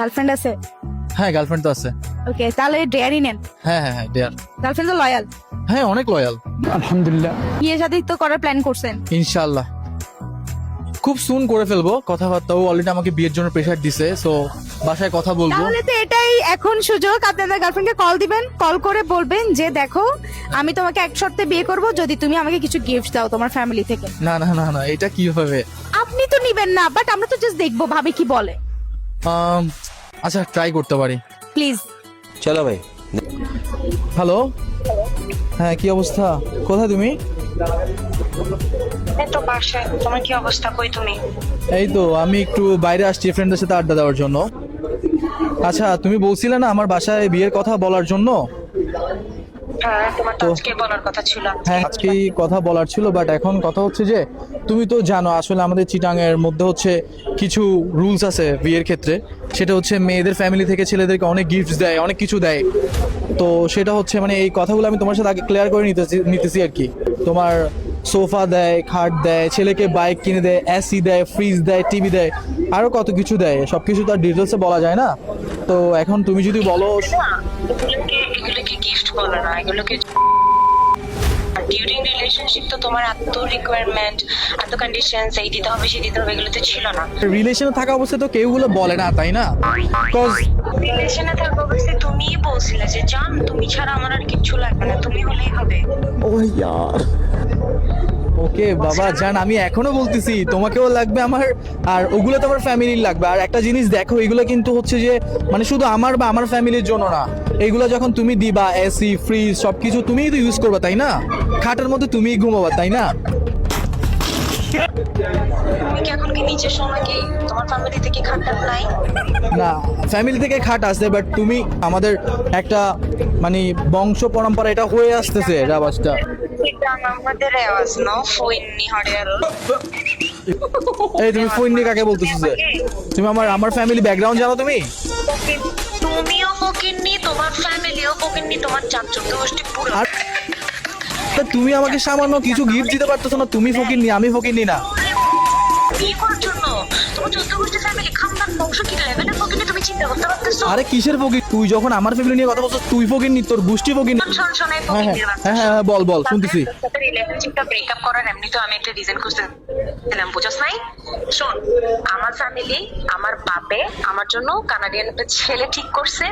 Girlfriend আছে? হ্যাঁ girlfriend তো আছে। ওকে, তাহলে ডেয়ারই নেন। হ্যাঁ হ্যাঁ হ্যাঁ ডেয়ার। গার্লফ্রেন্ড তো লয়াল? হ্যাঁ অনেক লয়াল আলহামদুলিল্লাহ। বিয়ে শাদী তো করার প্ল্যান করছেন? ইনশাআল্লাহ খুব সুন করে ফেলবো। কথাবার্তাও অলরেডি আমাকে বিয়ের জন্য প্রেশার দিছে, সো বাসায় কথা বলবো। তাহলে তো এটাই এখন সুযোগ, আপনাদের গার্লফ্রেন্ডকে কল দিবেন, কল করে বলবেন যে দেখো আমি তোমাকে এক শর্তে বিয়ে করব যদি তুমি আমাকে কিছু গিফট দাও তোমার ফ্যামিলি থেকে। না না না না, এটা কি হবে? আপনি তো নিবেন না, বাট আমরা তো জাস্ট দেখবো ভাবি কি বলে। আচ্ছা ট্রাই করতে পারি। প্লিজ। চলো ভাই। হ্যালো, হ্যাঁ কি অবস্থা? কোথায় তুমি? এই তো বাসায়। তোমার কি অবস্থা? কই তুমি? এই তো আমি একটু বাইরে আসছি ফ্রেন্ডদের সাথে আড্ডা দেওয়ার জন্য। আচ্ছা তুমি বলছিলে না আমার বাসায় বিয়ের কথা বলার জন্য? হ্যাঁ, তোমার তো আজকে বলার কথা ছিল। হ্যাঁ আজকেই কথা বলার ছিল, বাট এখন কথা হচ্ছে যে তুমি তো জানো আসলে আমাদের চিটাং এর মধ্যে হচ্ছে কিছু রুলস আছে বিয়ের ক্ষেত্রে। সেটা হচ্ছে মেয়েদের ফ্যামিলি থেকে ছেলেদেরকে অনেক গিফটস দেয়, অনেক কিছু দেয়। তো সেটা হচ্ছে মানে এই কথাগুলো আমি তোমার সাথে আগে ক্লিয়ার করে নিতেছি আর কি। তোমার সোফা দেয়, খাট দেয়, ছেলেকে বাইক কিনে দেয়, এসি দেয়, ফ্রিজ দেয়, টিভি দেয়, আরো কত কিছু দেয়। সবকিছু তো আর ডিটেলসে বলা যায় না। তো এখন তুমি যদি বলো এগুলোকে গিফট বলে না, এগুলোকে ডিউরিং রিলেশনশিপ তো তোমার এত রিকোয়ারমেন্ট, এত কন্ডিশনস, এই দিতে হবে সেই দিতে হবে, এগুলো তো ছিল না। রিলেশনে থাকা অবস্থায় তো কেউ গুলো বলে না, তাই না? বিকজ রিলেশনে থাকা অবস্থায় তুমিই বলছিলে যে জান তুমি ছাড়া আমার আর কিচ্ছু লাগবে না, তুমি হলেই হবে। ওকে বাবা জান, আমি এখনো বলতেছি তোমাকেও লাগবে আমার, আর ওগুলো তো আমার ফ্যামিলির লাগবে। আর একটা জিনিস দেখো, এগুলো কিন্তু হচ্ছে যে মানে শুধু আমার বা আমার ফ্যামিলির জন্য না। এগুলো যখন তুমি দিবা, এসি ফ্রিজ সবকিছু তুমিই তো ইউজ করবা, তাই না? খাটের মধ্যে তুমিই ঘুমাবা, তাই না? তুমি কি এখন কি নিজের সময় কি তোমার ফ্যামিলি থেকে খাটার নাই? না, ফ্যামিলি থেকে খাট আছে, বাট তুমি আমাদের একটা মানে বংশ পরম্পরা এটা হয়ে আসতেছে রাবাসটা। এটা আমাদের রেওয়াজ না, ফইন্নি হরিয়ার। এই তুমি ফোন কাকে বলতেছো? যে তুমি আমার ফ্যামিলি ব্যাকগ্রাউন্ড জানো তুমি? তুমিও ফকিন্নি, তোমার ফ্যামিলিও ফকিন্নি, তোমার চাচু গোষ্ঠী পুরো। আর তা তুমি আমাকে সামান্য কিছু গিফট দিতে পারতেছো না? তুমি ফকিরনি, আমি ফকিরনি না? কি করার জন্য? তোমার চোদ্দ গোষ্ঠী ফ্যামিলি খানদান বংশ কি লেভেলের ফকিন্নি তুমি চিন্তা করতে পারতেছো? আরে কিসের ফকির? তুই যখন আমার ফ্যামিলি নিয়ে কথা বলছিস তুই ফকিরনি, তোর গোষ্ঠী ফকিরনি। শোন শোন, এই হ্যাঁ ফকিন্নির বাচ্চা। হ্যাঁ হ্যাঁ বল বল শুনতেছি। রিলেশনশিপটা ব্রেকআপ করার এমনি তো আমি একটা রিজন খুঁজতেছিলাম, বুঝছ নাই? শোন, আমার ফ্যামিলি, আমার বাপে আমার জন্য কানাডিয়ান একটা ছেলে ঠিক করছে।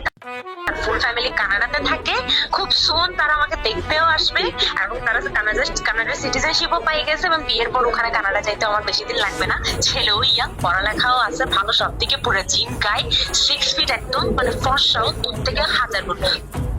ফুল ফ্যামিলি কানাডাতে থাকে। খুব সুন তারা আমাকে দেখতেও আসবে, এবং তারা কানাডার সিটিজেনশিপও পাই গেছে, এবং বিয়ের পর ওখানে কানাডা যাইতে আমার বেশি দিন লাগবে না। ছেলেও ইয়াং, পড়ালেখাও আছে ভালো, সব থেকে পুরো জিম গাই, 6 ফিট একদম, মানে ফর্সাও তোর থেকে 1000 গুণ।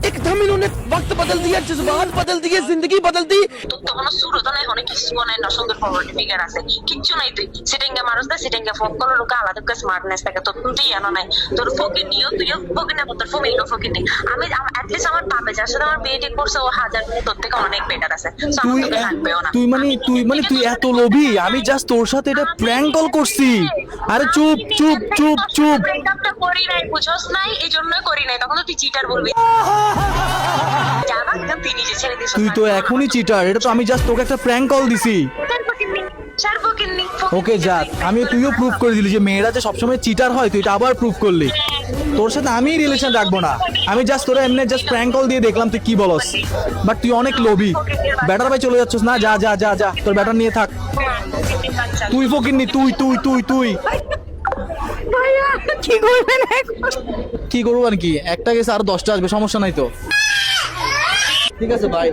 एकदम इन्होंने वक्त बदल दिया, जज्बात बदल दिए, जिंदगी बदल दी। তোর তো কোনো সুরতো নাই, অনেক কিছু নাই, না সুন্দর ফরওয়ার্ড ফিগার আছে, কিচ্ছু নাই। তুই সিটিংকে মানুষ দেয়, সিটিংকে ফোন করে লোকে আলাদা করে স্মার্টনেস থাকে, তোর তুই জানো নাই। তোর ফকির নিও, তুইও ফকির না, তোর ফ্যামিলিও ফকির নেই। আমি অ্যাটলিস্ট আমার বাবা যার সাথে আমার বিয়ে ঠিক করছে ও 1000 গুণ তোর থেকে অনেক বেটার আছে। So আমার তোকে লাগবেও না। তুই এত লোভী? আমি জাস্ট তোর সাথে এটা প্র্যাঙ্ক কল করছি। আরে চুপ চুপ চুপ চুপ। ব্রেকআপটা করি নাই, বুঝছস নাই, এই জন্যই করি নাই। তখন তো তুই চিটার বলবি। জানা তুই নিজে ছেড়ে দিস। তুই তো এখনই চিটার। এটা তো আমি জাস্ট তোকে একটা প্র্যাঙ্ক কল দিছি। ওকে যাক, আমি তুইও প্রুভ করে দিলি যে মেয়েরা যে সবসময় চিটার হয়, তুই এটা আবার প্রুভ করলি। তোর সাথে আমি রিলেশন রাখবো না। আমি জাস্ট তোরা এমনি জাস্ট প্র্যাঙ্ক কল দিয়ে দেখলাম তুই কি বলস। বাট তুই অনেক লোভী। ব্যাটার ভাই চলে যাচ্ছিস না? যা যা যা যা, তোর ব্যাটার নিয়ে থাক। তুই ফকিরনি, তুই তুই তুই তুই ভাইয়া কি করবেন এখন? কি করবো আর কি, একটা গেছে আর 10টা আসবে, সমস্যা নাই তো। ঠিক আছে বাই।